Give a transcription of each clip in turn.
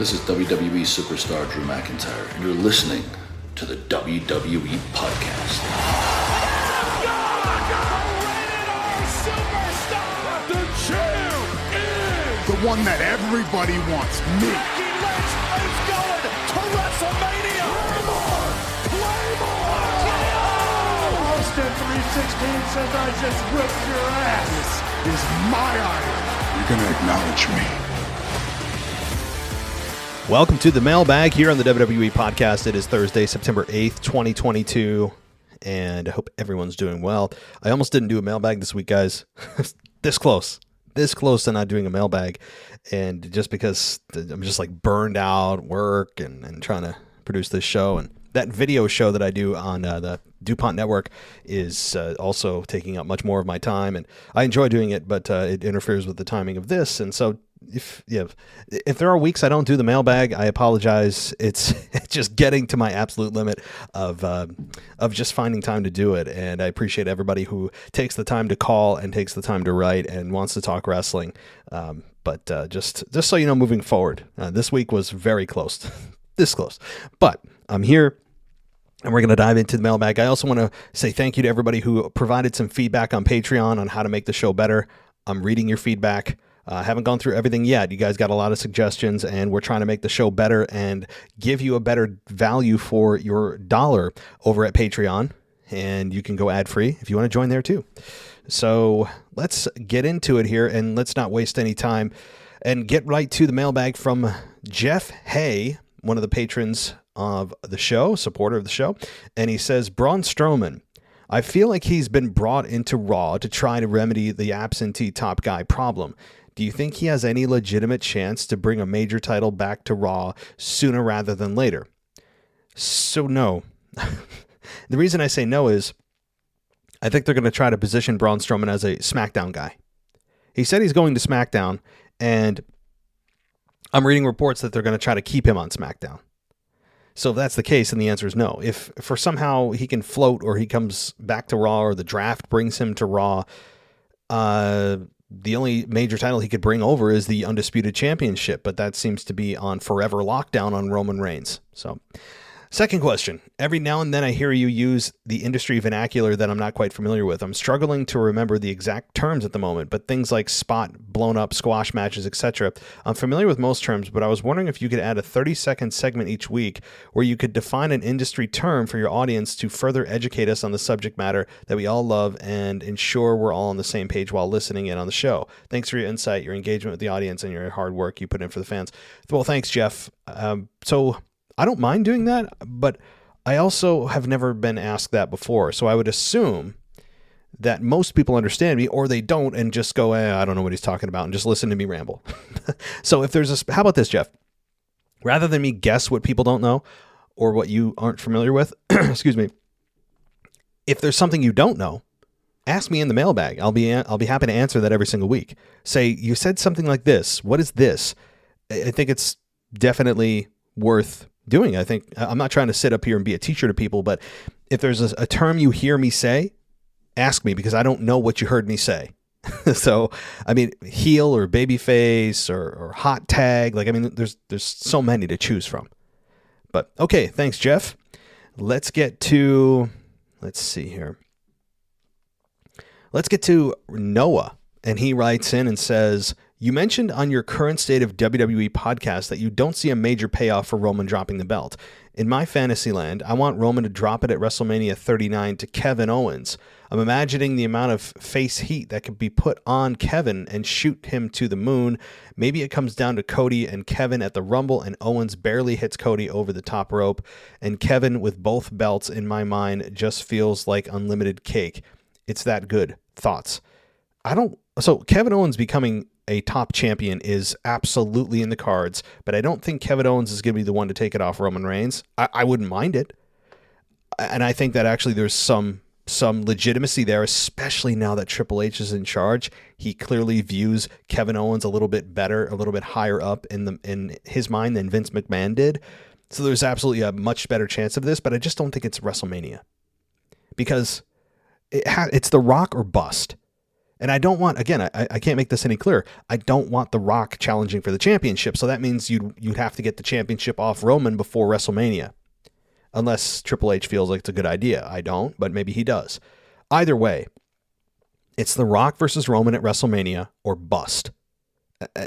This is WWE superstar Drew McIntyre, and you're listening to the WWE Podcast. The champ is the one that everybody wants, me. Becky Lynch is going to WrestleMania. Claymore! Austin 316 says I just whipped your ass. This is my idol. You're going to acknowledge me. Welcome to the Mailbag here on the WWE Podcast. It is Thursday, September 8th, 2022, and I hope everyone's doing well. I almost didn't do a mailbag this week, guys. This close to not doing a mailbag, and just because I'm just like burned out work and trying to produce this show, and that video show that I do on the DuPont Network is also taking up much more of my time, and I enjoy doing it, but it interferes with the timing of this, and so if there are weeks I don't do the mailbag, I apologize. It's just getting to my absolute limit of just finding time to do it, and I appreciate everybody who takes the time to call and takes the time to write and wants to talk wrestling. But just so you know, moving forward, this week was very close, this close, but I'm here. And we're going to dive into the mailbag. I also want to say thank you to everybody who provided some feedback on Patreon on how to make the show better. I'm reading your feedback. I haven't gone through everything yet. You guys got a lot of suggestions, and we're trying to make the show better and give you a better value for your dollar over at Patreon. And you can go ad-free if you want to join there too. So let's get into it here, and let's not waste any time and get right to the mailbag from Jeff Hay, one of the patrons of the show, supporter of the show. And he says, Braun Strowman, I feel like he's been brought into Raw to try to remedy the absentee top guy problem. Do you think he has any legitimate chance to bring a major title back to Raw sooner rather than later? So no. The reason I say no is I think they're going to try to position Braun Strowman as a SmackDown guy. He said he's going to SmackDown, and I'm reading reports that they're going to try to keep him on SmackDown. So if that's the case, then the answer is no. If for somehow he can float, or he comes back to Raw, or the draft brings him to Raw, the only major title he could bring over is the Undisputed Championship, but that seems to be on forever lockdown on Roman Reigns. So, second question. Every now and then I hear you use the industry vernacular that I'm not quite familiar with. I'm struggling to remember the exact terms at the moment, but things like spot, blown up, squash matches, etc. I'm familiar with most terms, but I was wondering if you could add a 30-second segment each week where you could define an industry term for your audience to further educate us on the subject matter that we all love and ensure we're all on the same page while listening in on the show. Thanks for your insight, your engagement with the audience, and your hard work you put in for the fans. Well, thanks, Jeff. So I don't mind doing that, but I also have never been asked that before. So I would assume that most people understand me, or they don't and just go, I don't know what he's talking about, and just listen to me ramble. So if there's how about this, Jeff? Rather than me guess what people don't know or what you aren't familiar with, excuse me, if there's something you don't know, ask me in the mailbag. I'll be happy to answer that every single week. Say, you said something like this. What is this? I think it's definitely worth doing. I think I'm not trying to sit up here and be a teacher to people, but if there's a term you hear me say, ask me, because I don't know what you heard me say. So, I mean, heel or babyface or hot tag, like, I mean, there's so many to choose from. But okay, thanks, Jeff. Let's see here. Let's get to Noah, and he writes in and says, you mentioned on your current State of WWE podcast that you don't see a major payoff for Roman dropping the belt. In my fantasy land, I want Roman to drop it at WrestleMania 39 to Kevin Owens. I'm imagining the amount of face heat that could be put on Kevin and shoot him to the moon. Maybe it comes down to Cody and Kevin at the Rumble, and Owens barely hits Cody over the top rope. And Kevin with both belts, in my mind, just feels like unlimited cake. It's that good. Thoughts? So Kevin Owens becoming a top champion is absolutely in the cards, but I don't think Kevin Owens is going to be the one to take it off Roman Reigns. I wouldn't mind it. And I think that actually there's some legitimacy there, especially now that Triple H is in charge. He clearly views Kevin Owens a little bit better, a little bit higher up in his mind than Vince McMahon did. So there's absolutely a much better chance of this, but I just don't think it's WrestleMania, because it's The Rock or bust. And I don't want, again, I can't make this any clearer. I don't want The Rock challenging for the championship. So that means you'd have to get the championship off Roman before WrestleMania. Unless Triple H feels like it's a good idea. I don't, but maybe he does. Either way, it's The Rock versus Roman at WrestleMania or bust.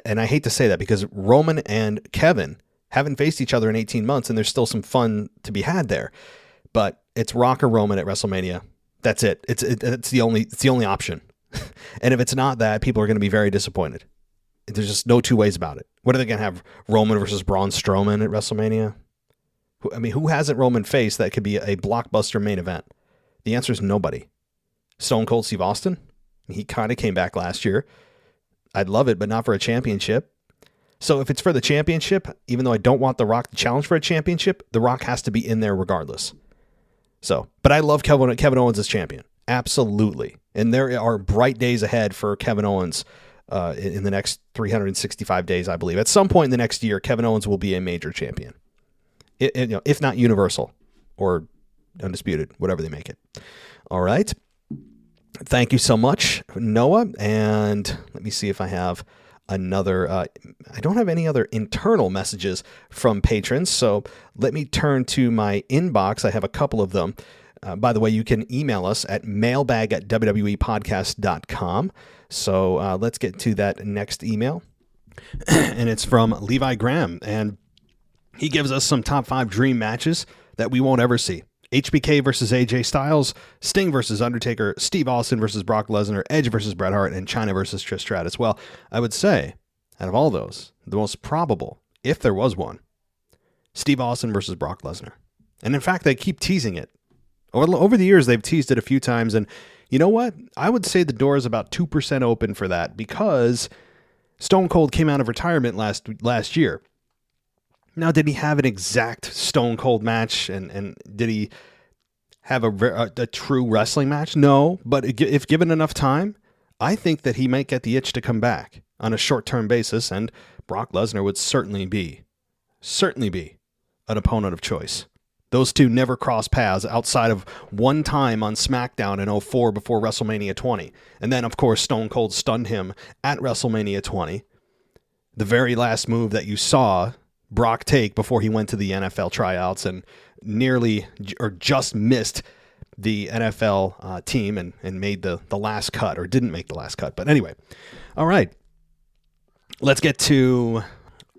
And I hate to say that because Roman and Kevin haven't faced each other in 18 months and there's still some fun to be had there. But it's Rock or Roman at WrestleMania. That's it. It's the only option. And if it's not that, people are going to be very disappointed. There's just no two ways about it. What are they going to have? Roman versus Braun Strowman at WrestleMania? I mean, who hasn't Roman faced that could be a blockbuster main event? The answer is nobody. Stone Cold Steve Austin? He kind of came back last year. I'd love it, but not for a championship. So if it's for the championship, even though I don't want The Rock to challenge for a championship, The Rock has to be in there regardless. So, but I love Kevin Owens as champion. Absolutely. And there are bright days ahead for Kevin Owens in the next 365 days, I believe. At some point in the next year, Kevin Owens will be a major champion. If not Universal or Undisputed, whatever they make it. All right. Thank you so much, Noah. And let me see if I have another. I don't have any other internal messages from patrons. So let me turn to my inbox. I have a couple of them. By the way, you can email us at mailbag@wwepodcast.com. So let's get to that next email. And it's from Levi Graham. And he gives us some top 5 dream matches that we won't ever see. HBK versus AJ Styles, Sting versus Undertaker, Steve Austin versus Brock Lesnar, Edge versus Bret Hart, and Chyna versus Trish Stratus. Well, I would say, out of all those, the most probable, if there was one, Steve Austin versus Brock Lesnar. And in fact, they keep teasing it. Over the years, they've teased it a few times, and you know what? I would say the door is about 2% open for that because Stone Cold came out of retirement last year. Now, did he have an exact Stone Cold match, and did he have a true wrestling match? No, but if given enough time, I think that he might get the itch to come back on a short-term basis, and Brock Lesnar would certainly be an opponent of choice. Those two never crossed paths outside of one time on SmackDown in 2004 before WrestleMania 20. And then, of course, Stone Cold stunned him at WrestleMania 20. The very last move that you saw Brock take before he went to the NFL tryouts and nearly or just missed the NFL team and made the last cut, or didn't make the last cut. But anyway, all right. Let's get to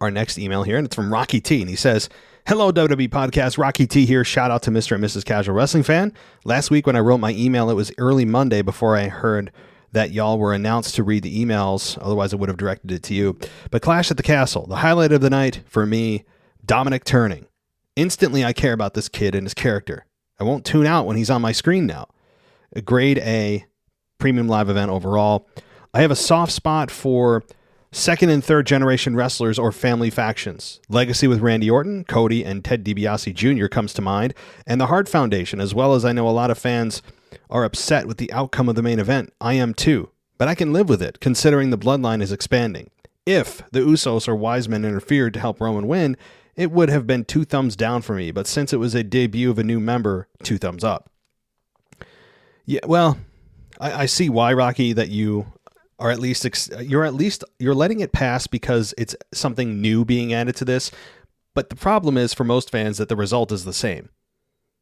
our next email here, and it's from Rocky T, and he says, "Hello, WWE Podcast. Rocky T here. Shout out to Mr. and Mrs. Casual Wrestling Fan. Last week when I wrote my email, it was early Monday before I heard that y'all were announced to read the emails. Otherwise, I would have directed it to you. But Clash at the Castle, the highlight of the night for me, Dominic turning. Instantly, I care about this kid and his character. I won't tune out when he's on my screen now. A grade A premium live event overall. I have a soft spot for second and third generation wrestlers or family factions. Legacy with Randy Orton, Cody, and Ted DiBiase Jr. comes to mind, and the Hart Foundation, as well as I know a lot of fans are upset with the outcome of the main event. I am too, but I can live with it, considering the bloodline is expanding. If the Usos or Wiseman interfered to help Roman win, it would have been 2 thumbs down for me, but since it was a debut of a new member, 2 thumbs up. Yeah, well, I see why, Rocky, that you are you're letting it pass because it's something new being added to this. But the problem is for most fans that the result is the same.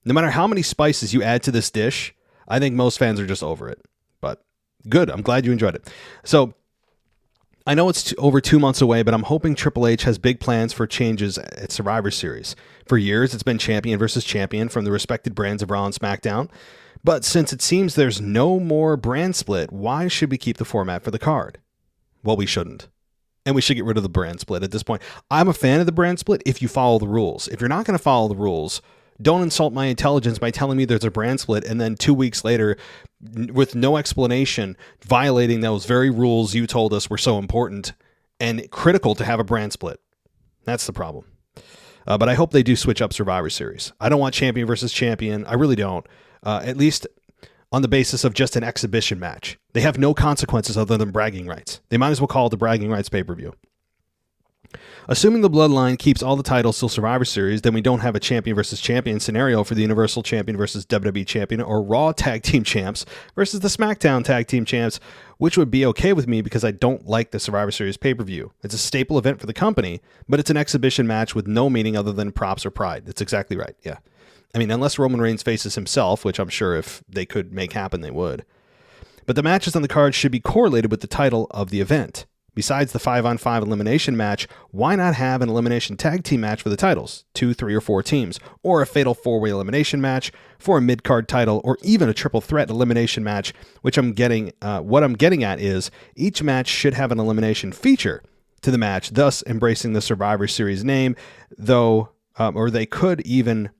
No matter how many spices you add to this dish, I think most fans are just over it. But good. I'm glad you enjoyed it. So I know it's over 2 months away, but I'm hoping Triple H has big plans for changes at Survivor Series. For years, it's been champion versus champion from the respected brands of Raw and SmackDown. But since it seems there's no more brand split, why should we keep the format for the card? Well, we shouldn't. And we should get rid of the brand split at this point. I'm a fan of the brand split if you follow the rules. If you're not going to follow the rules, don't insult my intelligence by telling me there's a brand split and then 2 weeks later, with no explanation, violating those very rules you told us were so important and critical to have a brand split. That's the problem. But I hope they do switch up Survivor Series. I don't want champion versus champion. I really don't. At least on the basis of just an exhibition match. They have no consequences other than bragging rights. They might as well call it the bragging rights pay-per-view. Assuming the Bloodline keeps all the titles till Survivor Series, then we don't have a champion versus champion scenario for the Universal Champion versus WWE Champion or Raw Tag Team Champs versus the SmackDown Tag Team Champs, which would be okay with me because I don't like the Survivor Series pay-per-view. It's a staple event for the company, but it's an exhibition match with no meaning other than props or pride. That's exactly right, yeah. I mean, unless Roman Reigns faces himself, which I'm sure if they could make happen, they would. But the matches on the card should be correlated with the title of the event. Besides the 5-on-5 elimination match, why not have an elimination tag team match for the titles, 2, 3, or 4 teams, or a fatal 4-way elimination match for a mid-card title, or even a triple threat elimination match, which what I'm getting at is each match should have an elimination feature to the match, thus embracing the Survivor Series name, though, or they could even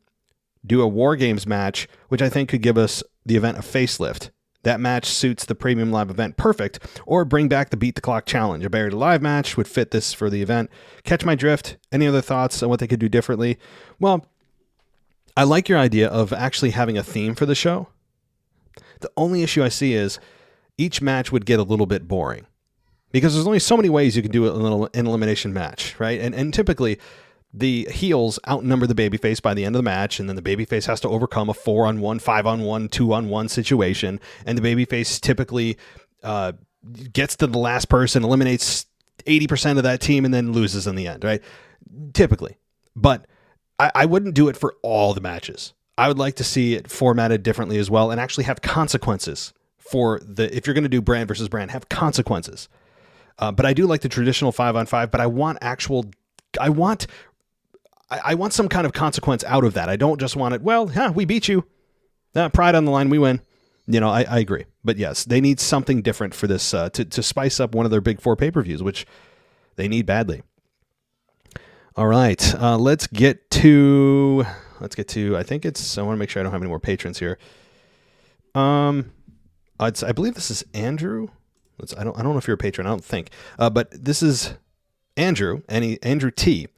do a War Games match, which I think could give us the event a facelift. That match suits the Premium Live event perfect, or bring back the Beat the Clock Challenge. A Buried Alive match would fit this for the event. Catch my drift? Any other thoughts on what they could do differently? Well, I like your idea of actually having a theme for the show. The only issue I see is each match would get a little bit boring because there's only so many ways you can do an elimination match, right? And typically, the heels outnumber the babyface by the end of the match, and then the babyface has to overcome a 4-on-1, 5-on-1, 2-on-1 situation, and the babyface typically gets to the last person, eliminates 80% of that team, and then loses in the end, right? Typically. But I wouldn't do it for all the matches. I would like to see it formatted differently as well and actually have consequences for if you're going to do brand versus brand, have consequences. But I do like the traditional 5-on-5, but I want some kind of consequence out of that. I don't just want it, we beat you. Pride on the line, we win. I agree. But yes, they need something different for this to spice up one of their big 4 pay-per-views, which they need badly. All right, let's get to, I want to make sure I don't have any more patrons here. I believe this is Andrew. I don't know if you're a patron, I don't think. But this is Andrew, Andrew T.,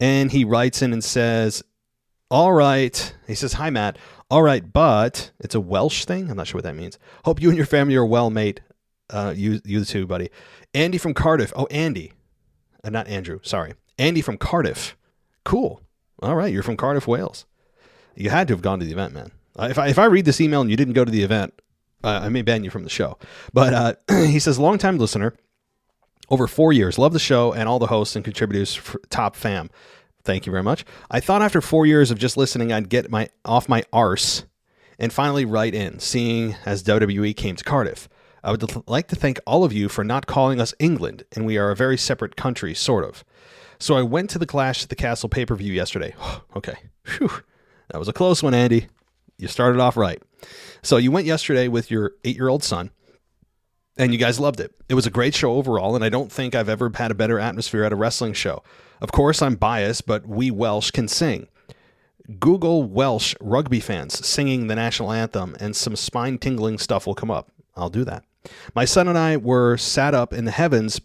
and he writes in and says, all right. He says, hi, Matt. All right, but it's a Welsh thing. I'm not sure what that means. Hope you and your family are well, mate. You too, buddy. Andy from Cardiff. Oh, Andy. Not Andrew. Sorry. Andy from Cardiff. Cool. All right. You're from Cardiff, Wales. You had to have gone to the event, man. If I read this email and you didn't go to the event, I may ban you from the show. But he says, longtime listener. Over 4 years. Love the show and all the hosts and contributors. Top fam. Thank you very much. I thought after 4 years of just listening, I'd get off my arse and finally write in, seeing as WWE came to Cardiff. I would like to thank all of you for not calling us England, and we are a very separate country, sort of. So I went to the Clash at the Castle pay-per-view yesterday. Okay. Whew. That was a close one, Andy. You started off right. So you went yesterday with your 8-year-old son, and you guys loved it. It was a great show overall, and I don't think I've ever had a better atmosphere at a wrestling show. Of course, I'm biased, but we Welsh can sing. Google Welsh rugby fans singing the national anthem, and some spine-tingling stuff will come up. I'll do that. My son and I were sat up in the heavens,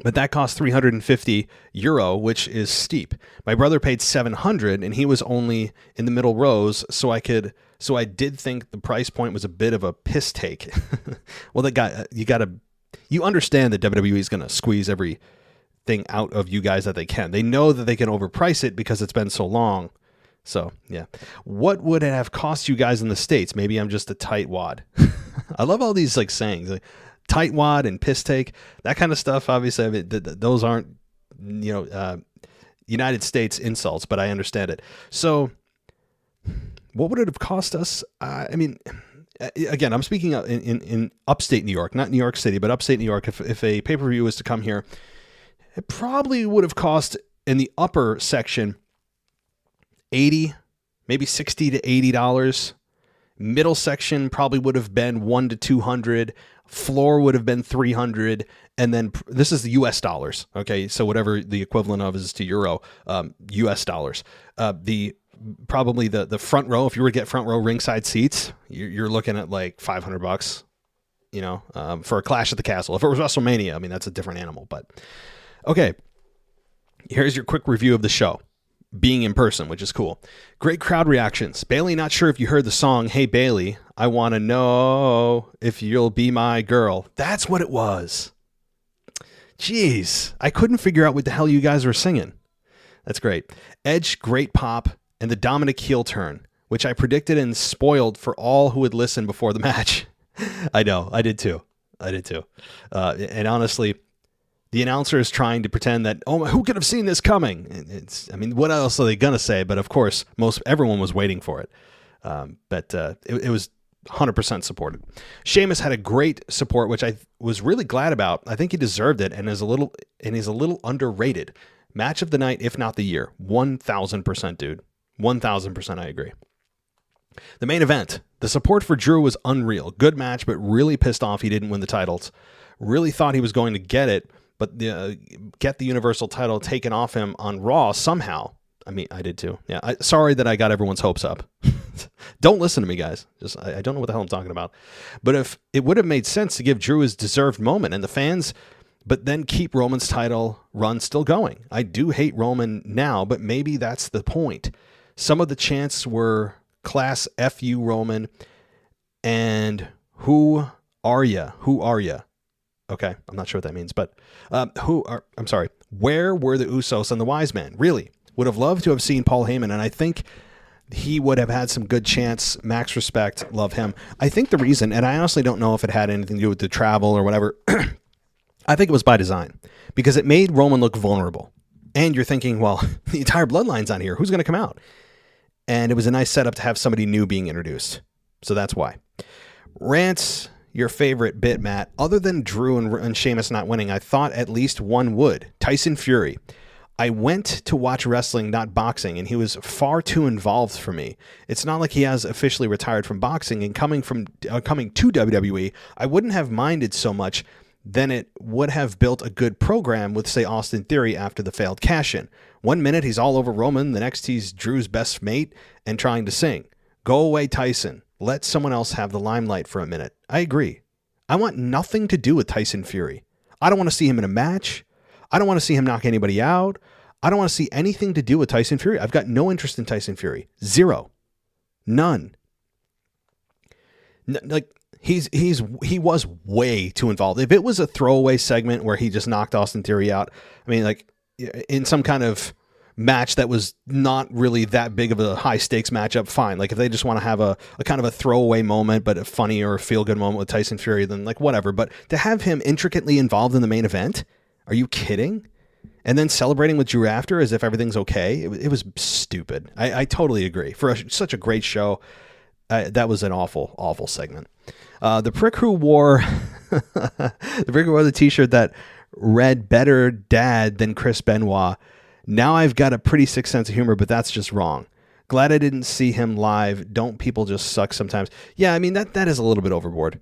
but that cost €350, which is steep. My brother paid $700, and he was only in the middle rows, so I did think the price point was a bit of a piss take. Well, you understand that WWE is going to squeeze everything out of you guys that they can. They know that they can overprice it because it's been so long. So, yeah. What would it have cost you guys in the States? Maybe I'm just a tightwad. I love all these sayings, like tightwad and piss take, that kind of stuff. Obviously, those aren't, United States insults, but I understand it. So, what would it have cost us? Again, I'm speaking in upstate New York, not New York City, but upstate New York. If a pay-per-view was to come here, it probably would have cost in the upper section $80, maybe $60 to $80. Middle section probably would have been $100 to $200. Floor would have been $300, and then this is the U.S. dollars. Okay, so whatever the equivalent of is to euro, U.S. dollars. Probably the front row. If you were to get front row ringside seats, you're looking at like $500. For a Clash at the Castle. If it was WrestleMania, that's a different animal. But okay, here's your quick review of the show. Being in person, which is cool. Great crowd reactions. Bailey, not sure if you heard the song, Hey Bailey, I Want to Know If You'll Be My Girl. That's what it was. Jeez, I couldn't figure out what the hell you guys were singing. That's great. Edge, great pop, and the Dominic heel turn, which I predicted and spoiled for all who would listen before the match. I know, I did too. And honestly, the announcer is trying to pretend that, oh, who could have seen this coming? What else are they going to say? But of course, everyone was waiting for it. But it was 100% supported. Sheamus had a great support, which I was really glad about. I think he deserved it, and he's a little underrated. Match of the night, if not the year. 1,000%, dude. 1,000%, I agree. The main event, the support for Drew was unreal. Good match, but really pissed off he didn't win the titles. Really thought he was going to get it, but get the Universal title taken off him on Raw somehow. I did too. Yeah, sorry that I got everyone's hopes up. Don't listen to me, guys. I don't know what the hell I'm talking about. But if it would have made sense to give Drew his deserved moment and the fans, but then keep Roman's title run still going. I do hate Roman now, but maybe that's the point. Some of the chants were class FU Roman and who are ya? Who are ya? Okay, I'm not sure what that means, but where were the Usos and the Wise Man? Really? Would have loved to have seen Paul Heyman, and I think he would have had some good chance. Max respect, love him. I think the reason, and I honestly don't know if it had anything to do with the travel or whatever, I think it was by design, because it made Roman look vulnerable. And you're thinking, well, the entire bloodline's on here. Who's going to come out? And it was a nice setup to have somebody new being introduced. So that's why. Rants, your favorite bit, Matt. Other than Drew and Sheamus not winning, I thought at least one would. Tyson Fury. I went to watch wrestling, not boxing, and he was far too involved for me. It's not like he has officially retired from boxing, and coming to WWE, I wouldn't have minded so much. Then it would have built a good program with, say, Austin Theory after the failed cash-in. 1 minute he's all over Roman, the next he's Drew's best mate and trying to sing. Go away, Tyson. Let someone else have the limelight for a minute. I agree. I want nothing to do with Tyson Fury. I don't want to see him in a match. I don't want to see him knock anybody out. I don't want to see anything to do with Tyson Fury. I've got no interest in Tyson Fury. Zero. None. He was way too involved. If it was a throwaway segment where he just knocked Austin Theory out, in some kind of match that was not really that big of a high stakes matchup, fine. Like if they just want to have a kind of a throwaway moment, but a funny or a feel good moment with Tyson Fury, then whatever. But to have him intricately involved in the main event, are you kidding? And then celebrating with Drew after as if everything's okay. It was stupid. I totally agree. For such a great show, that was an awful, awful segment. The prick who wore the t-shirt that read "Better Dad Than Chris Benoit." Now I've got a pretty sick sense of humor, but that's just wrong. Glad I didn't see him live. Don't people just suck sometimes? Yeah, that is a little bit overboard.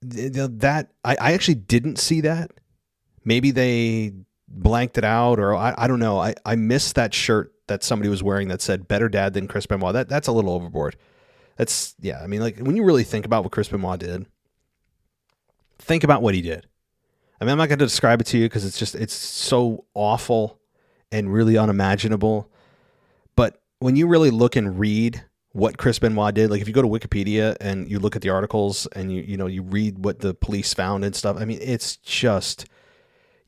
That I actually didn't see that. Maybe they blanked it out, or I don't know. I missed that shirt that somebody was wearing that said "Better Dad Than Chris Benoit." That's a little overboard. That's, yeah, when you really think about what Chris Benoit did, think about what he did. I'm not going to describe it to you because it's so awful and really unimaginable. But when you really look and read what Chris Benoit did, like if you go to Wikipedia and you look at the articles and you read what the police found and stuff, it's just,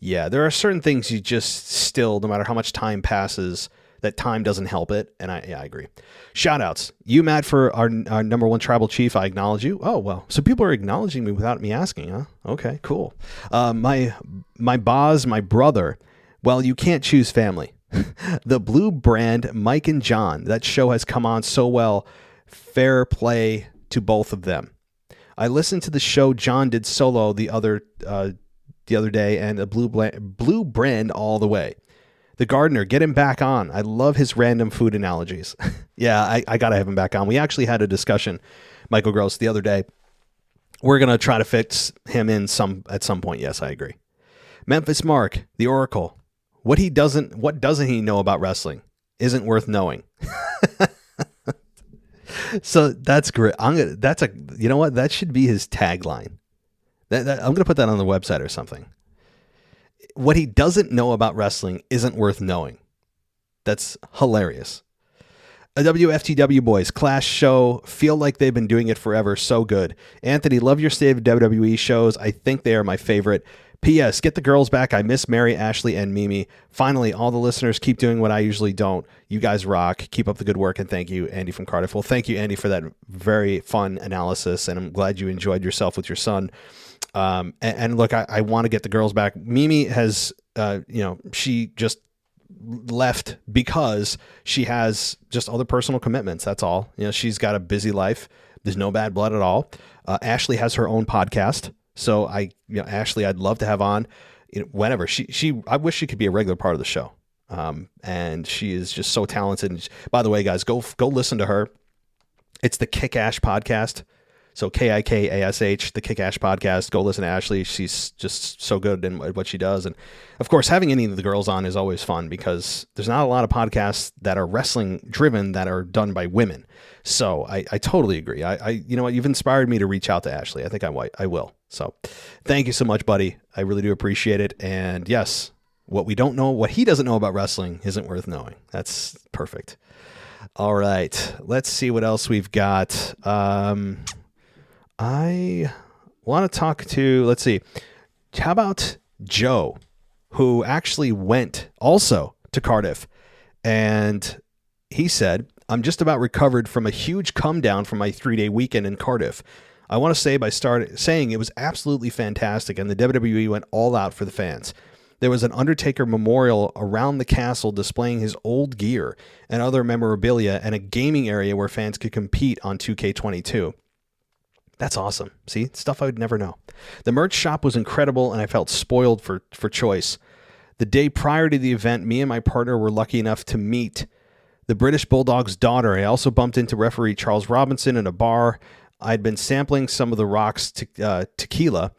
yeah, there are certain things you just still, no matter how much time passes, that time doesn't help it. And I agree. Shout outs. You, Matt, for our number one tribal chief. I acknowledge you. Oh, well, so people are acknowledging me without me asking, huh? Okay, cool. My boss, my brother. Well, you can't choose family. The Blue Brand, Mike and John. That show has come on so well. Fair play to both of them. I listened to the show John did solo the other day, and a Blue Brand all the way. The gardener, get him back on. I love his random food analogies. Yeah, I got to have him back on. We actually had a discussion, Michael Gross, the other day. We're going to try to fix him at some point. Yes, I agree. Memphis Mark, the Oracle. What doesn't he know about wrestling isn't worth knowing. So that's great. You know what? That should be his tagline. I'm going to put that on the website or something. What he doesn't know about wrestling isn't worth knowing. That's hilarious. A WFTW boys, Clash show. Feel like they've been doing it forever. So good. Anthony, love your State of WWE shows. I think they are my favorite. P.S. Get the girls back. I miss Mary, Ashley, and Mimi. Finally, all the listeners keep doing what I usually don't. You guys rock. Keep up the good work, and thank you, Andy from Cardiff. Well, thank you, Andy, for that very fun analysis, and I'm glad you enjoyed yourself with your son. And look, I want to get the girls back. Mimi has, she just left because she has just other personal commitments. That's all. She's got a busy life. There's no bad blood at all. Ashley has her own podcast. So Ashley, I'd love to have on whenever I wish she could be a regular part of the show. And she is just so talented. And by the way, guys, go listen to her. It's the Kick Ash podcast. So Kikash, the Kick Ash podcast. Go listen to Ashley. She's just so good in what she does. And of course, having any of the girls on is always fun because there's not a lot of podcasts that are wrestling driven that are done by women. So I totally agree. You know what? You've inspired me to reach out to Ashley. I think I will. So thank you so much, buddy. I really do appreciate it. And yes, what he doesn't know about wrestling isn't worth knowing. That's perfect. All right. Let's see what else we've got. I want to talk to, let's see. How about Joe, who actually went also to Cardiff, and he said, I'm just about recovered from a huge come down from my 3-day weekend in Cardiff. I want to say by saying it was absolutely fantastic, and the WWE went all out for the fans. There was an Undertaker memorial around the castle displaying his old gear and other memorabilia, and a gaming area where fans could compete on 2K22. That's awesome. See, stuff I would never know. The merch shop was incredible, and I felt spoiled for choice. The day prior to the event, me and my partner were lucky enough to meet the British Bulldog's daughter. I also bumped into referee Charles Robinson in a bar. I'd been sampling some of the Rock's tequila,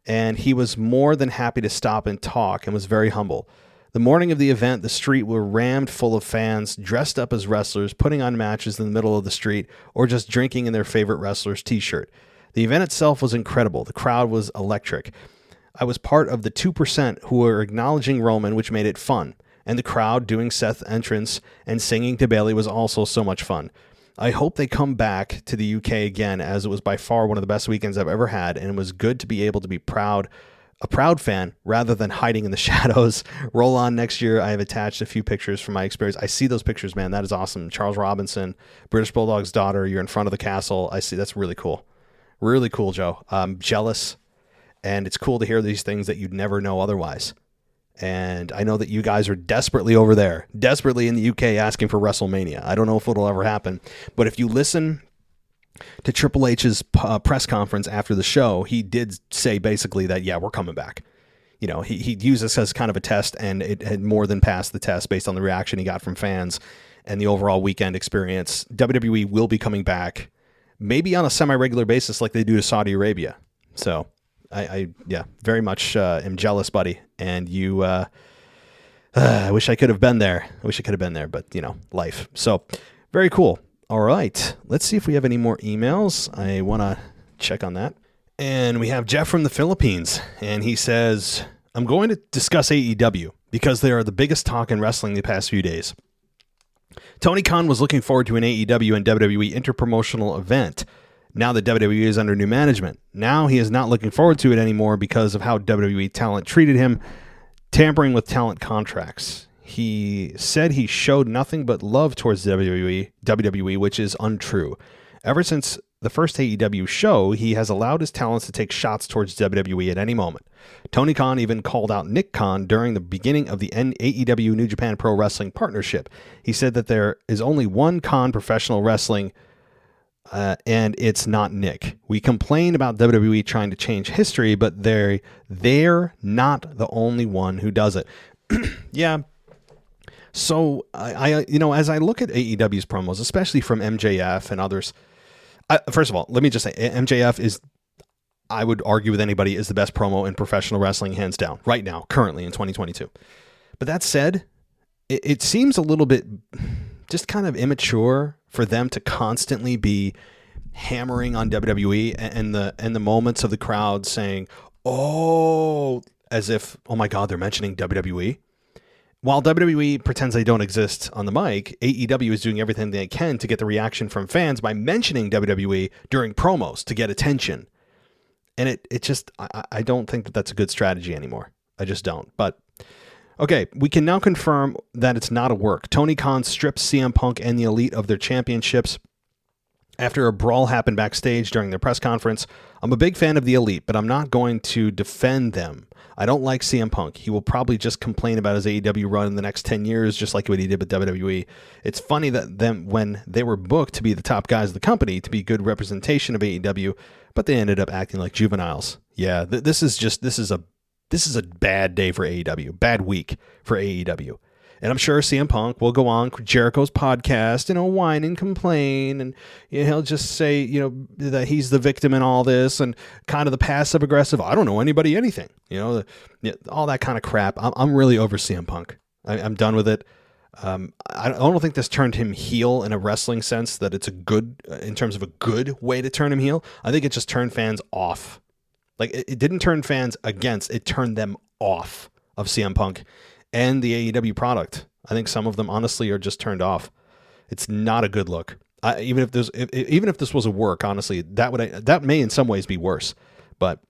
and he was more than happy to stop and talk and was very humble. The morning of the event, the street were rammed full of fans dressed up as wrestlers, putting on matches in the middle of the street, or just drinking in their favorite wrestler's t-shirt. The event itself was incredible. The crowd was electric. I was part of the 2% who were acknowledging Roman, which made it fun. And the crowd doing Seth's entrance and singing to Bayley was also so much fun. I hope they come back to the UK again, as it was by far one of the best weekends I've ever had, and it was good to be able to be a proud fan rather than hiding in the shadows. Roll on next year. I have attached a few pictures from my experience. I see those pictures, man. That is awesome. Charles Robinson, British Bulldog's daughter. You're in front of the castle. I see. That's really cool. Really cool, Joe. I'm jealous, and it's cool to hear these things that you'd never know otherwise. And I know that you guys are desperately over there, desperately in the UK asking for WrestleMania. I don't know if it'll ever happen, but if you listen to Triple H's press conference after the show, he did say basically that, yeah, we're coming back. He used this as kind of a test, and it had more than passed the test based on the reaction he got from fans and the overall weekend experience. WWE will be coming back, maybe on a semi-regular basis like they do to Saudi Arabia. So I very much am jealous, buddy. And you, I wish I could have been there. But life. So very cool. All right. Let's see if we have any more emails. I want to check on that. And we have Jeff from the Philippines, and he says, I'm going to discuss AEW because they are the biggest talk in wrestling the past few days. Tony Khan was looking forward to an AEW and WWE interpromotional event. Now that WWE is under new management. Now he is not looking forward to it anymore because of how WWE talent treated him, tampering with talent contracts. He said he showed nothing but love towards WWE, which is untrue. Ever since the first AEW show, he has allowed his talents to take shots towards WWE at any moment. Tony Khan even called out Nick Khan during the beginning of the AEW New Japan Pro Wrestling partnership. He said that there is only one Khan professional wrestling, and it's not Nick. We complain about WWE trying to change history, but they're not the only one who does it. Yeah. So I as I look at AEW's promos, especially from MJF and others, first of all, let me just say MJF is, I would argue with anybody, is the best promo in professional wrestling, hands down, right now, currently in 2022. But that said, it seems a little bit just kind of immature for them to constantly be hammering on WWE and the moments of the crowd saying, oh, as if, oh my God, they're mentioning WWE. While WWE pretends they don't exist on the mic, AEW is doing everything they can to get the reaction from fans by mentioning WWE during promos to get attention. And it just, I don't think that that's a good strategy anymore. I just don't. But okay, we can now confirm that it's not a work. Tony Khan stripped CM Punk and the Elite of their championships after a brawl happened backstage during their press conference. I'm a big fan of the Elite, but I'm not going to defend them. I don't like CM Punk. He will probably just complain about his AEW run in the next 10 years, just like what he did with WWE. It's funny that them when they were booked to be the top guys of the company, to be good representation of AEW, but they ended up acting like juveniles. Yeah, this is a bad day for AEW, bad week for AEW. And I'm sure CM Punk will go on Jericho's podcast and whine and complain, and he'll just say, that he's the victim in all this, and kind of the passive aggressive, I don't know anybody anything, all that kind of crap. I'm really over CM Punk. I'm done with it. I don't think this turned him heel in a wrestling sense, that it's a good, in terms of a good way to turn him heel. I think it just turned fans off. Like, it didn't turn fans against, it turned them off of CM Punk and the AEW product. I think some of them honestly are just turned off. It's not a good look. Even if this was a work, honestly, that may in some ways be worse. But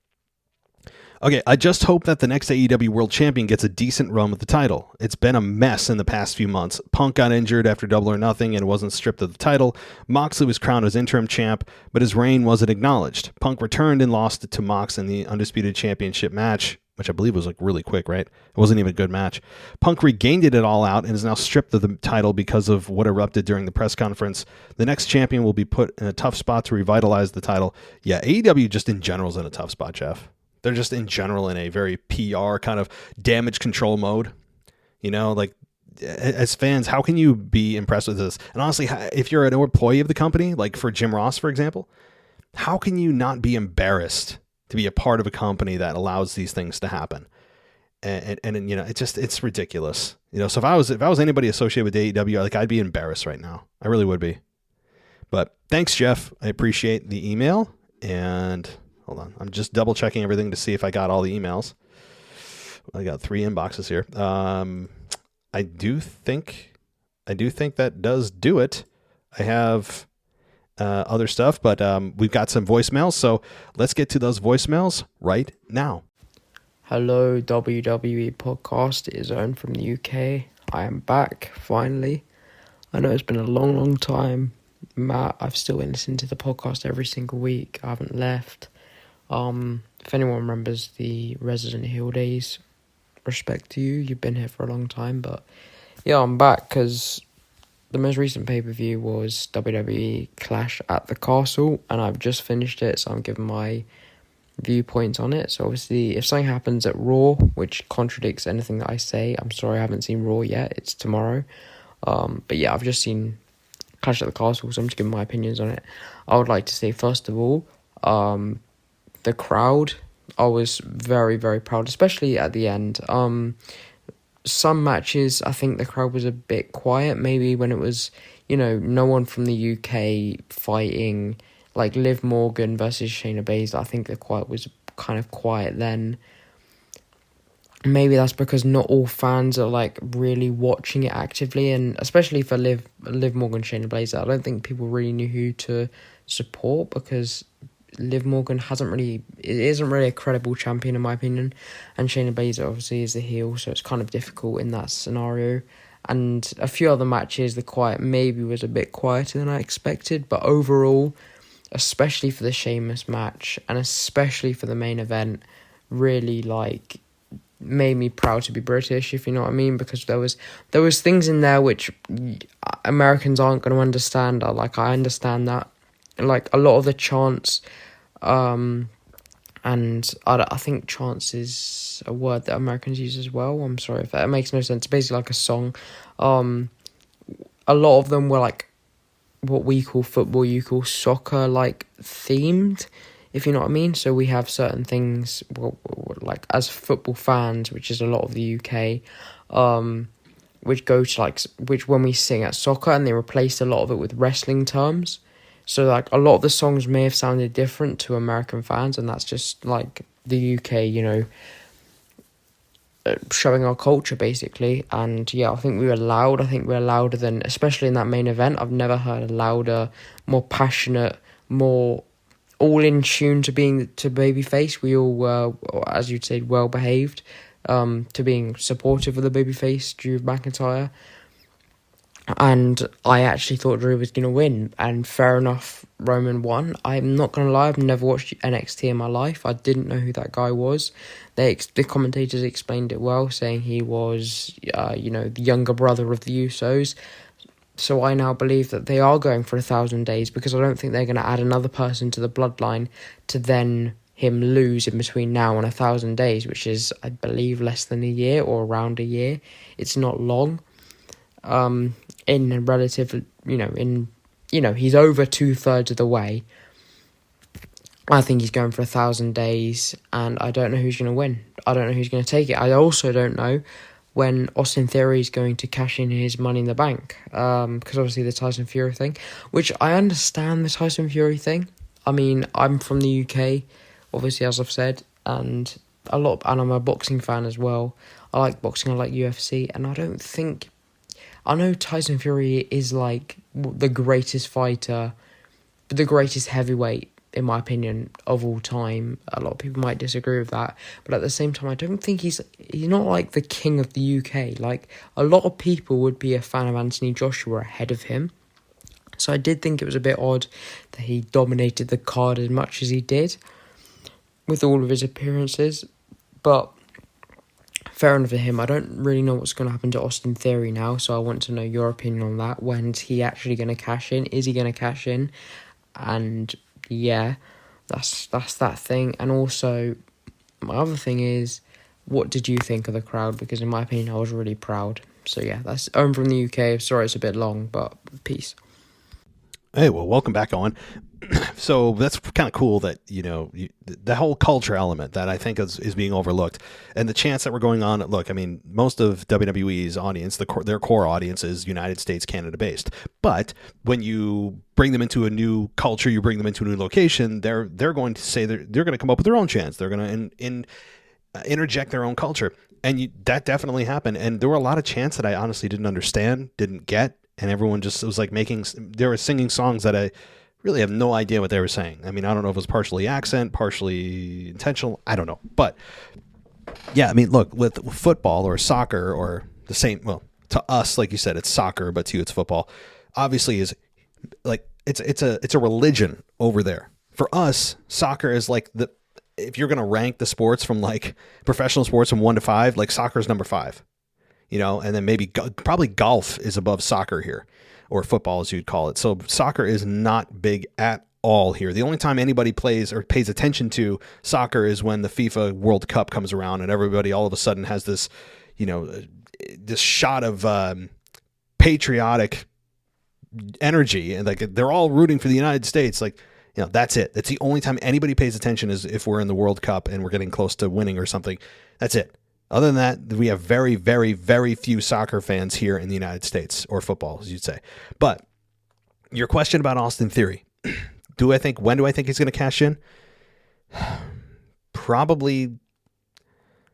okay, I just hope that the next AEW World Champion gets a decent run with the title. It's been a mess in the past few months. Punk got injured after Double or Nothing and wasn't stripped of the title. Moxley was crowned as interim champ, but his reign wasn't acknowledged. Punk returned and lost to Mox in the Undisputed Championship match, which I believe was like really quick, right? It wasn't even a good match. Punk regained it all out and is now stripped of the title because of what erupted during the press conference. The next champion will be put in a tough spot to revitalize the title. Yeah, AEW just in general is in a tough spot, Jeff. They're just in general in a very PR kind of damage control mode. Like, as fans, how can you be impressed with this? And honestly, if you're an employee of the company, like for Jim Ross, for example, how can you not be embarrassed to be a part of a company that allows these things to happen? And it's ridiculous. So if I was anybody associated with AEW, like, I'd be embarrassed right now. I really would be. But thanks, Jeff. I appreciate the email. And hold on, I'm just double checking everything to see if I got all the emails. I got 3 inboxes here. I do think that does do it. I have other stuff, but we've got some voicemails, so let's get to those voicemails right now. Hello, WWE podcast. It is Owen from the UK. I am back, finally. I know it's been a long time, Matt. I've still been listening to the podcast every single week. I haven't left. If anyone remembers the Resident Hill days, respect to you. You've been here for a long time, but yeah, I'm back because the most recent pay-per-view was WWE Clash at the Castle, and I've just finished it, so I'm giving my viewpoints on it. So obviously, if something happens at Raw, which contradicts anything that I say, I'm sorry I haven't seen Raw yet, it's tomorrow. But yeah, I've just seen Clash at the Castle, so I'm just giving my opinions on it. I would like to say, first of all, the crowd, I was very, very proud, especially at the end. Some matches, I think the crowd was a bit quiet, maybe when it was, no one from the UK fighting, like Liv Morgan versus Shayna Baszler. I think the crowd was kind of quiet then. Maybe that's because not all fans are like really watching it actively, and especially for Liv Morgan, Shayna Baszler, I don't think people really knew who to support, because Liv Morgan isn't really a credible champion in my opinion, and Shayna Baszler obviously is the heel, so it's kind of difficult in that scenario. And a few other matches, the quiet maybe was a bit quieter than I expected, but overall, especially for the Sheamus match and especially for the main event, really made me proud to be British, if you know what I mean, because there was things in there which Americans aren't going to understand. I understand that, like a lot of the chants, and I think chants is a word that Americans use as well. I'm sorry if that makes no sense. Basically like a song. A lot of them were like what we call football, you call soccer, like themed, if you know what I mean. So we have certain things, like as football fans, which is a lot of the UK, which go to which when we sing at soccer, and they replaced a lot of it with wrestling terms. So like a lot of the songs may have sounded different to American fans, and that's just like the UK, showing our culture basically. And yeah, I think we were loud. I think we were louder than, especially in that main event, I've never heard a louder, more passionate, more all in tune to being to babyface. We all were, as you'd say, well behaved, to being supportive of the babyface Drew McIntyre. And I actually thought Drew was going to win, and fair enough, Roman won. I'm not going to lie, I've never watched NXT in my life. I didn't know who that guy was. The commentators explained it well, saying he was, the younger brother of the Usos. So I now believe that they are going for 1,000 days, because I don't think they're going to add another person to the bloodline to then him lose in between now and 1,000 days, which is, I believe, less than a year or around a year. It's not long. In a relative, he's over 2/3 of the way. I think he's going for 1,000 days, and I don't know who's going to win. I don't know who's going to take it. I also don't know when Austin Theory is going to cash in his Money in the Bank, because obviously the Tyson Fury thing, which I understand the Tyson Fury thing. I mean, I'm from the UK, obviously, as I've said, and I'm a boxing fan as well. I like boxing, I like UFC, and I know Tyson Fury is like the greatest fighter, the greatest heavyweight, in my opinion, of all time. A lot of people might disagree with that, but at the same time, I don't think he's not like the king of the UK. Like, a lot of people would be a fan of Anthony Joshua ahead of him. So I did think it was a bit odd that he dominated the card as much as he did with all of his appearances, but fair enough to him. I don't really know what's going to happen to Austin Theory now, so I want to know your opinion on that. When's he actually going to cash in? Is he going to cash in? And yeah, that's that thing. And also, my other thing is, what did you think of the crowd? Because in my opinion, I was really proud. So yeah, that's Owen from the UK. Sorry it's a bit long, but peace. Hey, well, welcome back, Owen. So that's kind of cool that, the whole culture element that I think is being overlooked, and the chance that we're going on. Look, I mean, most of WWE's audience, their core audience is United States, Canada based. But when you bring them into a new culture, you bring them into a new location, they're going to say they're going to come up with their own chants. They're going to interject their own culture. And that definitely happened. And there were a lot of chants that I honestly didn't understand, didn't get. And everyone just was like they were singing songs that I really have no idea what they were saying. I mean, I don't know if it was partially accent, partially intentional. I don't know. But yeah, I mean, look, with football or soccer or the same, well, to us, like you said, it's soccer, but to you, it's football. Obviously is like, it's a religion over there. For us, soccer is like if you're going to rank the sports from like professional sports from 1 to 5, like soccer is number 5. And then maybe probably golf is above soccer here, or football as you'd call it. So soccer is not big at all here. The only time anybody plays or pays attention to soccer is when the FIFA World Cup comes around and everybody all of a sudden has this, this shot of patriotic energy, and like they're all rooting for the United States. Like, that's it. That's the only time anybody pays attention, is if we're in the World Cup and we're getting close to winning or something. That's it. Other than that, we have very, very, very few soccer fans here in the United States, or football, as you'd say. But your question about Austin Theory, when do I think he's going to cash in? Probably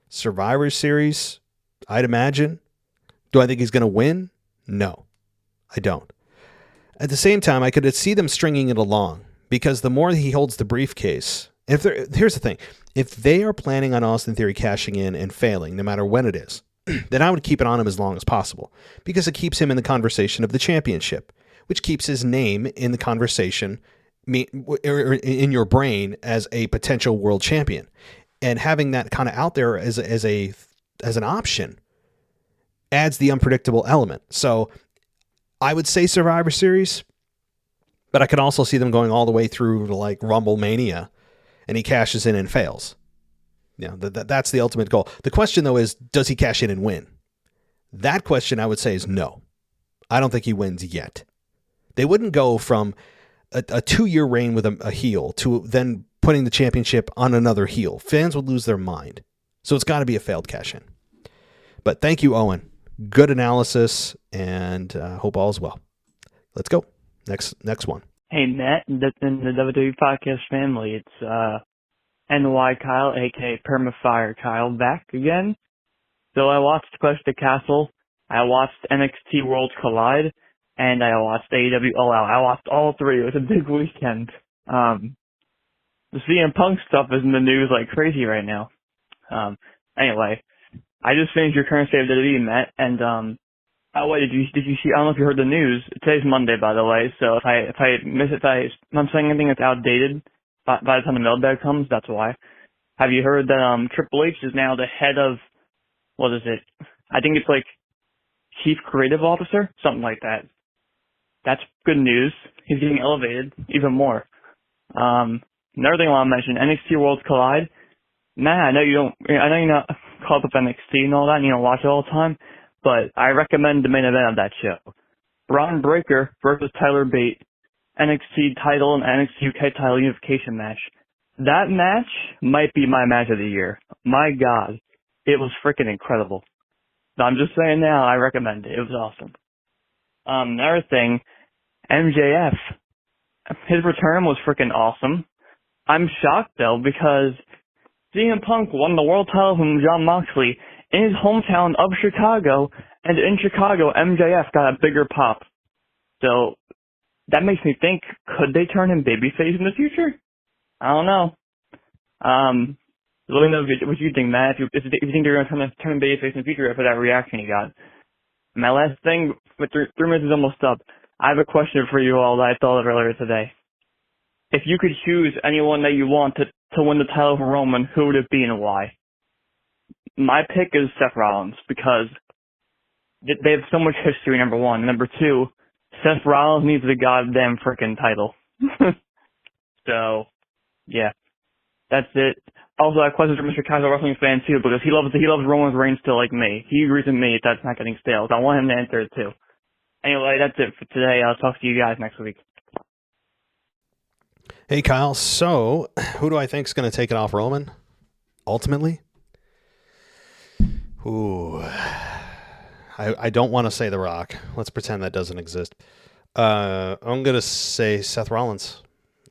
Survivor Series, I'd imagine. Do I think he's going to win? No, I don't. At the same time, I could see them stringing it along, because the more he holds the briefcase, here's the thing. If they are planning on Austin Theory cashing in and failing, no matter when it is, then I would keep it on him as long as possible, because it keeps him in the conversation of the championship, which keeps his name in the conversation in your brain as a potential world champion. And having that kind of out there as an option adds the unpredictable element. So I would say Survivor Series, but I could also see them going all the way through to like Rumble Mania, and he cashes in and fails. That's the ultimate goal. The question, though, is, does he cash in and win? That question, I would say, is no. I don't think he wins yet. They wouldn't go from a 2-year reign with a heel to then putting the championship on another heel. Fans would lose their mind. So it's got to be a failed cash in. But thank you, Owen. Good analysis, and hope all is well. Let's go. Next one. Hey, Matt, that's in the WWE Podcast family. It's NY Kyle, a.k.a. Permafire Kyle, back again. So I watched Clash of the Castle, I watched NXT Worlds Collide, and I watched AEW All Out. I watched all three. It was a big weekend. the CM Punk stuff is in the news like crazy right now. Anyway, I just finished your current state of WWE, Matt, and oh wait, did you see? I don't know if you heard the news. Today's Monday, by the way. So if I miss it, if I'm saying anything that's outdated by the time the mailbag comes, that's why. Have you heard that Triple H is now the head of, what is it? I think it's like Chief Creative Officer, something like that. That's good news. He's getting elevated even more. Another thing I want to mention, NXT Worlds Collide. I know you're not caught up with NXT and all that, and you don't watch it all the time, but I recommend the main event of that show. Braun Breaker versus Tyler Bate, NXT title and NXT UK title unification match. That match might be my match of the year. My God, it was freaking incredible. I'm just saying now, I recommend it. It was awesome. Another thing, MJF, his return was freaking awesome. I'm shocked though because CM Punk won the world title from Jon Moxley in his hometown of Chicago, and in Chicago, MJF got a bigger pop. So that makes me think, could they turn him babyface in the future? I don't know. Let me know what you think, Matt. If you think they're going to turn him babyface in the future after that reaction he got. My last thing, with 3 minutes is almost up. I have a question for you all that I thought of earlier today. If you could choose anyone that you want to win the title from Roman, who would it be and why? My pick is Seth Rollins because they have so much history, number one. Number two, Seth Rollins needs the goddamn frickin' title. So, yeah, that's it. Also, I have questions for Mr. Casual Wrestling fan too because he loves Roman Reigns still like me. He agrees with me that's not getting stale. So I want him to answer it too. Anyway, that's it for today. I'll talk to you guys next week. Hey, Kyle. So, who do I think is going to take it off Roman? Ultimately? Ooh. I don't want to say The Rock. Let's pretend that doesn't exist. I'm going to say Seth Rollins.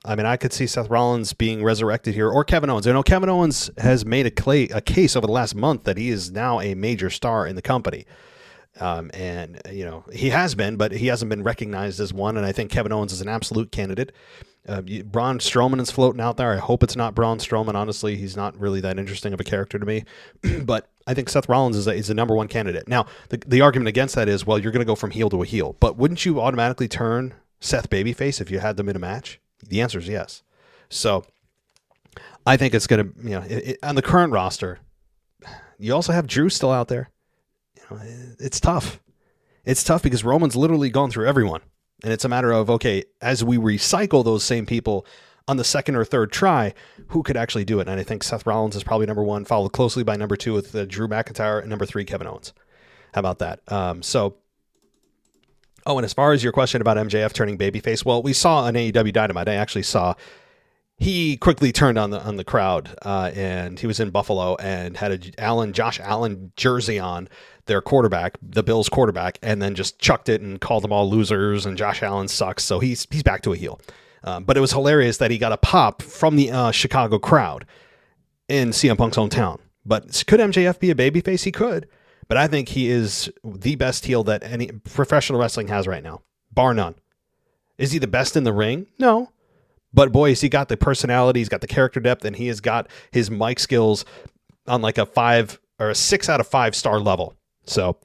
I mean, I could see Seth Rollins being resurrected here, or Kevin Owens. I know Kevin Owens has made a case over the last month that he is now a major star in the company. And, you know, he has been, but he hasn't been recognized as one. And I think Kevin Owens is an absolute candidate. Braun Strowman is floating out there. I hope it's not Braun Strowman. Honestly, he's not really that interesting of a character to me. But I think Seth Rollins is the number one candidate. Now, the argument against that is, well, you're going to go from heel to a heel. But wouldn't you automatically turn Seth babyface if you had them in a match? The answer is yes. So I think it's going to, you know, on the current roster, you also have Drew still out there. You know, it's tough. It's tough because Roman's literally gone through everyone. And it's a matter of, okay, as we recycle those same people on the second or third try, who could actually do it? And I think Seth Rollins is probably number one, followed closely by number two with Drew McIntyre, and number three, Kevin Owens. How about that? And as far as your question about MJF turning babyface, well, we saw on AEW Dynamite, I actually saw he quickly turned on the crowd, and he was in Buffalo and had a Josh Allen jersey on, their quarterback, the Bills quarterback, and then just chucked it and called them all losers, and Josh Allen sucks, so he's back to a heel. But it was hilarious that he got a pop from the Chicago crowd in CM Punk's hometown. But could MJF be a babyface? He could. But I think he is the best heel that any professional wrestling has right now, bar none. Is he the best in the ring? No. But boy, has he got the personality, he's got the character depth, and he has got his mic skills on like a 5 or a 6 out of 5 star level. So,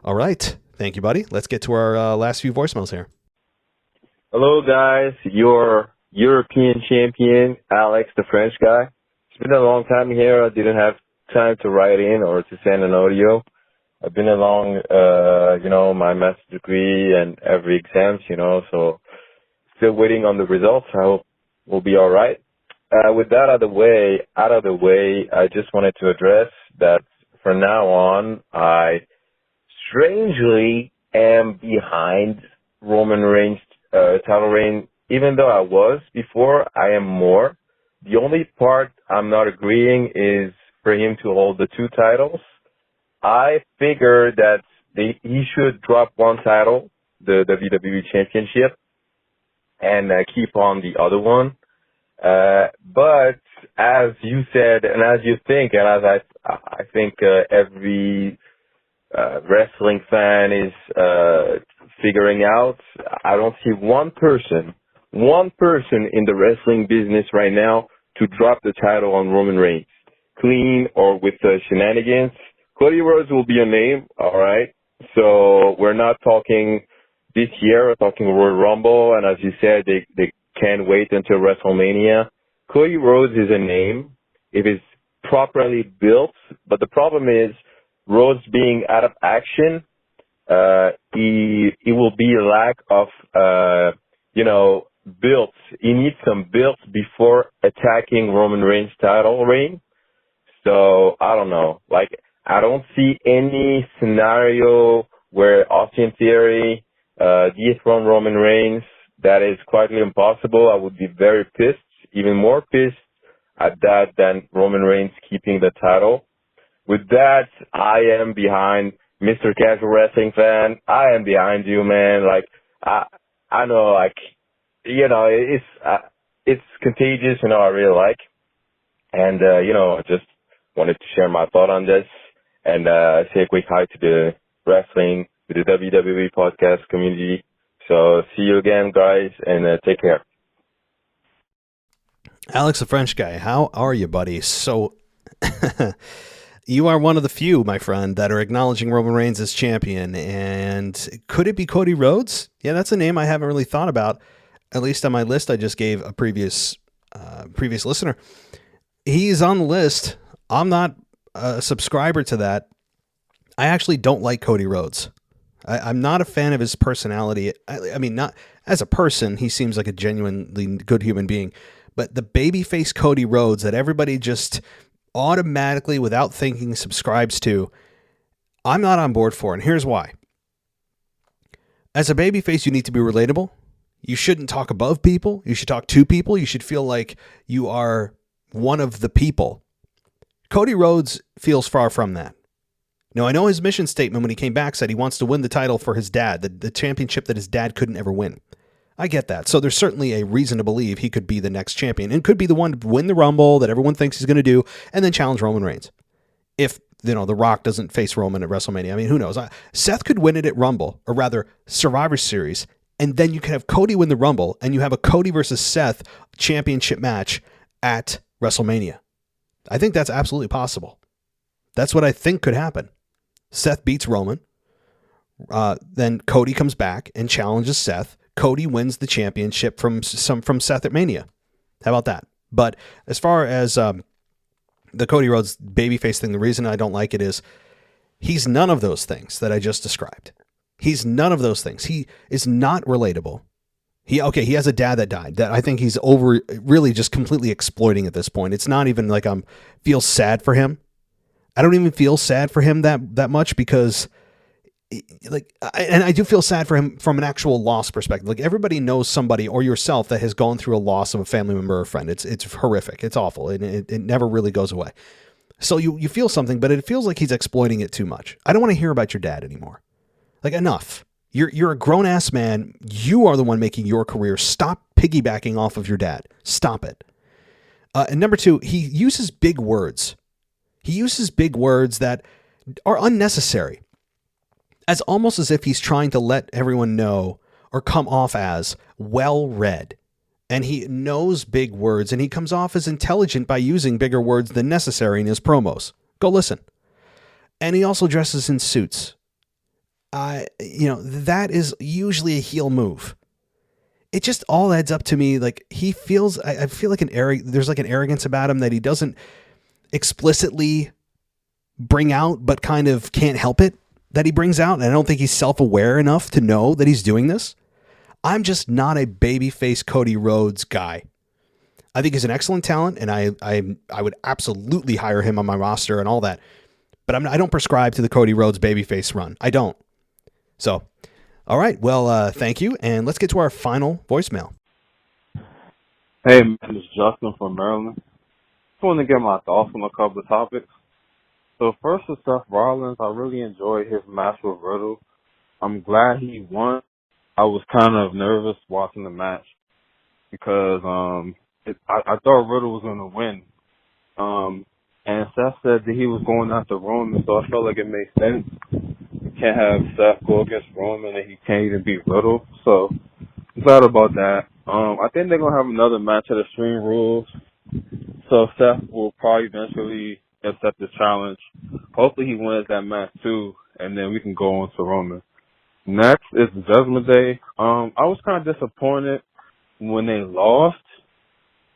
all right. Thank you, buddy. Let's get to our last few voicemails here. Hello, guys. Your European champion, Alex, the French guy. It's been a long time here. I didn't have time to write in or to send an audio. I've been along, my master's degree and every exams, so still waiting on the results. I hope we'll be all right. With that out of the way, I just wanted to address that from now on, I strangely am behind Roman Reigns' title reign. Even though I was before, I am more. The only part I'm not agreeing is for him to hold the 2 titles. I figure that he should drop one title, the WWE Championship, and keep on the other one. But as you said, and as you think, and as I think every wrestling fan is figuring out, I don't see one person in the wrestling business right now to drop the title on Roman Reigns, clean or with shenanigans. Cody Rhodes will be a name, all right? So we're not talking this year, we're talking Royal Rumble, and as you said, they can't wait until WrestleMania. Cody Rhodes is a name if it's properly built, but the problem is Rhodes being out of action, he will be a lack of, built. He needs some built before attacking Roman Reigns' title reign. So, I don't know. Like, I don't see any scenario where Austin Theory dethrone Roman Reigns. That is quite impossible. I would be very pissed, even more pissed at that than Roman Reigns keeping the title. With that, I am behind Mr. Casual Wrestling Fan. I am behind you, man. Like, I know, like, it's contagious, I really like. And, I just wanted to share my thought on this and say a quick hi to the wrestling, to the WWE podcast community. So see you again, guys, and take care. Alex, the French guy, how are you, buddy? So you are one of the few, my friend, that are acknowledging Roman Reigns as champion. And could it be Cody Rhodes? Yeah, that's a name I haven't really thought about, at least on my list I just gave a previous listener. He's on the list. I'm not a subscriber to that. I actually don't like Cody Rhodes. I'm not a fan of his personality. I mean, not as a person, he seems like a genuinely good human being. But the babyface Cody Rhodes that everybody just automatically, without thinking, subscribes to, I'm not on board for. And here's why. As a babyface, you need to be relatable. You shouldn't talk above people. You should talk to people. You should feel like you are one of the people. Cody Rhodes feels far from that. Now, I know his mission statement when he came back said he wants to win the title for his dad, the championship that his dad couldn't ever win. I get that. So there's certainly a reason to believe he could be the next champion and could be the one to win the Rumble that everyone thinks he's going to do and then challenge Roman Reigns. If, The Rock doesn't face Roman at WrestleMania. I mean, who knows? Seth could win it at Rumble, or rather Survivor Series, and then you could have Cody win the Rumble and you have a Cody versus Seth championship match at WrestleMania. I think that's absolutely possible. That's what I think could happen. Seth beats Roman. Then Cody comes back and challenges Seth. Cody wins the championship from Seth at Mania. How about that? But as far as the Cody Rhodes babyface thing, the reason I don't like it is he's none of those things that I just described. He's none of those things. He is not relatable. He has a dad that died. That I think he's really just completely exploiting at this point. It's not even like feel sad for him. I don't even feel sad for him that much because, and I do feel sad for him from an actual loss perspective. Like everybody knows somebody or yourself that has gone through a loss of a family member or a friend. It's horrific. It's awful. And it never really goes away. So you feel something, but it feels like he's exploiting it too much. I don't want to hear about your dad anymore. Like enough. You're a grown ass man. You are the one making your career. Stop piggybacking off of your dad. Stop it. And number two, he uses big words. He uses big words that are unnecessary. As almost as if he's trying to let everyone know or come off as well-read. And he knows big words and he comes off as intelligent by using bigger words than necessary in his promos. Go listen. And he also dresses in suits. That is usually a heel move. It just all adds up to me like he feels, I feel like there's like an arrogance about him that he doesn't explicitly bring out, but kind of can't help it that he brings out. And I don't think he's self-aware enough to know that he's doing this. I'm just not a babyface Cody Rhodes guy. I think he's an excellent talent, and I would absolutely hire him on my roster and all that. But I don't prescribe to the Cody Rhodes babyface run. I don't. So, all right. Well, thank you, and let's get to our final voicemail. Hey, man, this is Justin from Maryland. Just want to get my thoughts on a couple of topics. So first with Seth Rollins, I really enjoyed his match with Riddle. I'm glad he won. I was kind of nervous watching the match because I thought Riddle was going to win. And Seth said that he was going after Roman, so I felt like it made sense. You can't have Seth go against Roman and he can't even beat Riddle. So I'm glad about that. I think they're going to have another match at Extreme Rules. So Seth will probably eventually accept the challenge. Hopefully he wins that match too, and then we can go on to Roman. Next is Judgment Day. I was kind of disappointed when they lost.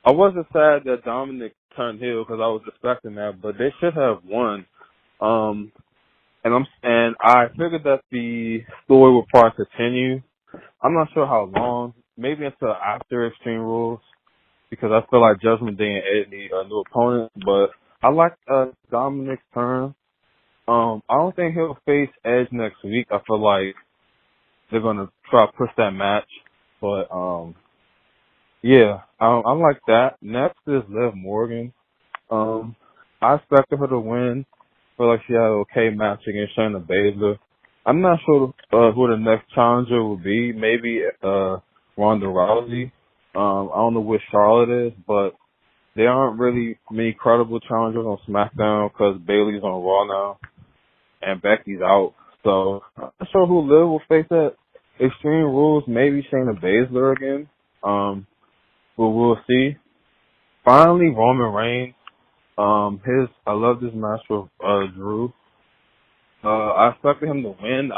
I wasn't sad that Dominic turned heel because I was expecting that, but they should have won. And I figured that the story would probably continue. I'm not sure how long, maybe until after Extreme Rules, because I feel like Judgment Day and Ed need a new opponent. But I like Dominic's turn. I don't think he'll face Edge next week. I feel like they're gonna try to push that match. But yeah, I like that. Next is Liv Morgan. I expected her to win. Feel like she had an okay match against Shayna Baszler. I'm not sure who the next challenger will be. Maybe Ronda Rousey. I don't know what Charlotte is, but there aren't really many credible challengers on SmackDown because Bayley's on Raw now and Becky's out. So I'm not sure who Liv will face at Extreme Rules. Maybe Shayna Baszler again. But we'll see. Finally, Roman Reigns. I love this match with Drew. I expected him to win.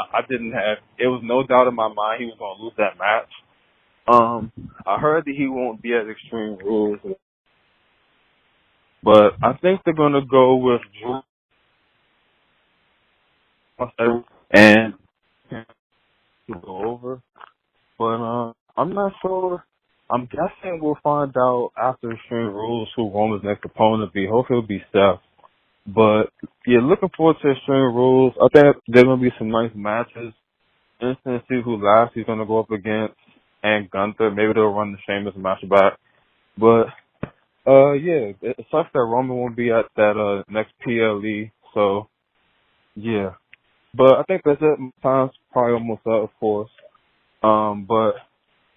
It was no doubt in my mind he was going to lose that match. I heard that he won't be at Extreme Rules, but I think they're going to go with Drew and to go over. But I'm not sure. I'm guessing we'll find out after Extreme Rules who Roman's next opponent will be. Hopefully it'll be Seth. But, yeah, looking forward to Extreme Rules. I think there are going to be some nice matches. Interesting to see who last he's going to go up against. And Gunther. Maybe they'll run the Sheamus match back. But, yeah, it sucks that Roman won't be at that next PLE. So, yeah. But I think that's it. My time's probably almost up, of course. But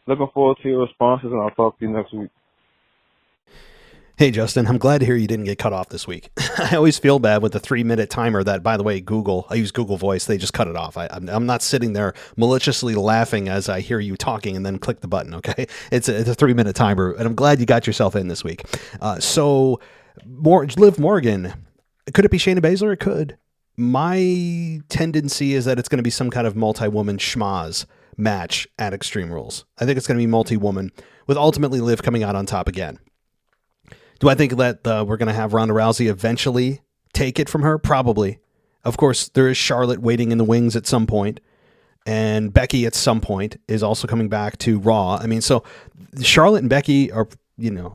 looking forward to your responses, and I'll talk to you next week. Hey, Justin, I'm glad to hear you didn't get cut off this week. I always feel bad with the 3-minute timer that, by the way, I use Google Voice. They just cut it off. I'm not sitting there maliciously laughing as I hear you talking and then click the button, okay? It's a 3-minute timer, and I'm glad you got yourself in this week. Liv Morgan, could it be Shayna Baszler? It could. My tendency is that it's going to be some kind of multi-woman schmaz match at Extreme Rules. I think it's going to be multi-woman with ultimately Liv coming out on top again. Do I think that we're going to have Ronda Rousey eventually take it from her? Probably. Of course, there is Charlotte waiting in the wings at some point, and Becky at some point is also coming back to Raw. I mean, so Charlotte and Becky are,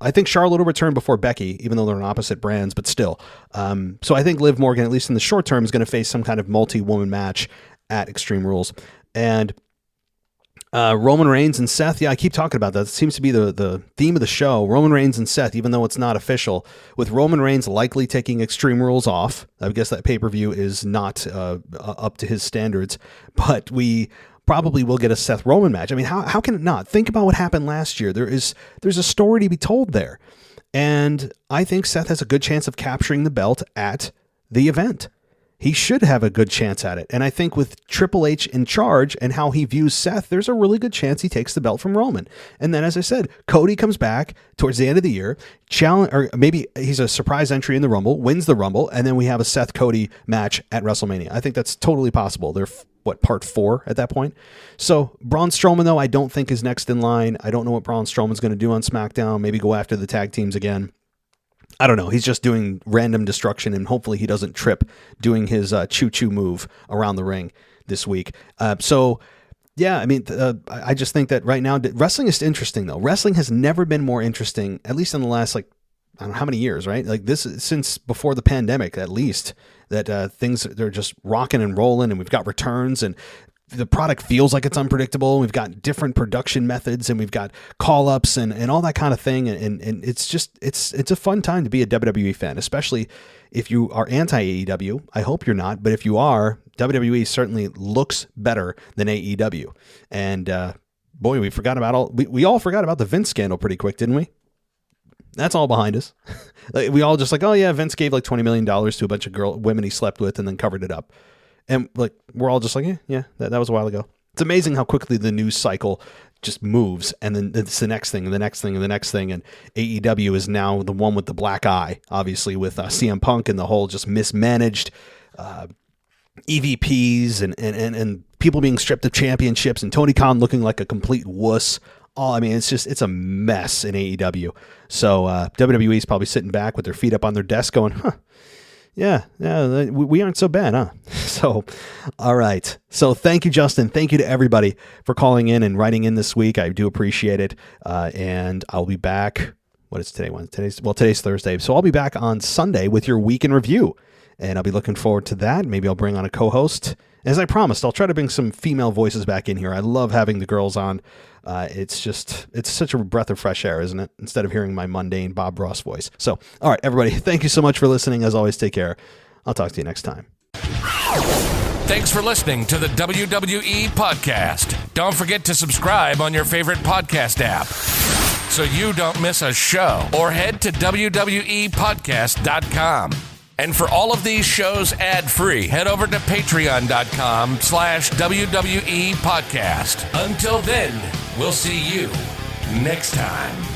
I think Charlotte will return before Becky, even though they're on opposite brands, but still. So I think Liv Morgan, at least in the short term, is going to face some kind of multi-woman match at Extreme Rules. And Roman Reigns and Seth, yeah, I keep talking about that. It seems to be the theme of the show. Roman Reigns and Seth, even though it's not official, with Roman Reigns likely taking Extreme Rules off. I guess that pay-per-view is not up to his standards, but we probably will get a Seth Roman match. I mean, how can it not? Think about what happened last year. There's a story to be told there, and I think Seth has a good chance of capturing the belt at the event. He should have a good chance at it. And I think with Triple H in charge and how he views Seth, there's a really good chance he takes the belt from Roman. And then, as I said, Cody comes back towards the end of the year, or maybe he's a surprise entry in the Rumble, wins the Rumble, and then we have a Seth Cody match at WrestleMania. I think that's totally possible. They're, part 4 at that point? So Braun Strowman, though, I don't think is next in line. I don't know what Braun Strowman's going to do on SmackDown. Maybe go after the tag teams again. I don't know. He's just doing random destruction, and hopefully he doesn't trip doing his choo-choo move around the ring this week. Yeah, I mean, I just think that right now, wrestling is interesting, though. Wrestling has never been more interesting, at least in the last, I don't know how many years, right? Like this, since before the pandemic, at least, that things, they're just rocking and rolling, and we've got returns, and the product feels like it's unpredictable. We've got different production methods, and we've got call-ups and all that kind of thing. And it's just, it's a fun time to be a WWE fan, especially if you are anti-AEW. I hope you're not, but if you are, WWE certainly looks better than AEW. And boy, we all forgot about the Vince scandal pretty quick, didn't we? That's all behind us. We all just oh yeah, Vince gave $20 million to a bunch of women he slept with and then covered it up. And we're all just yeah, that was a while ago. It's amazing how quickly the news cycle just moves, and then it's the next thing, and the next thing, and the next thing, and AEW is now the one with the black eye, obviously with CM Punk and the whole just mismanaged EVPs and people being stripped of championships, and Tony Khan looking like a complete wuss. I mean, it's a mess in AEW. So WWE is probably sitting back with their feet up on their desk going, yeah, we aren't so bad, huh? So, all right. So thank you, Justin. Thank you to everybody for calling in and writing in this week. I do appreciate it. And I'll be back. What is today? Today's Thursday. So I'll be back on Sunday with your week in review. And I'll be looking forward to that. Maybe I'll bring on a co-host. As I promised, I'll try to bring some female voices back in here. I love having the girls on. It's such a breath of fresh air, isn't it? Instead of hearing my mundane Bob Ross voice. So, all right, everybody, thank you so much for listening. As always, take care. I'll talk to you next time. Thanks for listening to the WWE Podcast. Don't forget to subscribe on your favorite podcast app so you don't miss a show, or head to WWEpodcast.com. And for all of these shows ad-free, head over to patreon.com/WWE Podcast. Until then, we'll see you next time.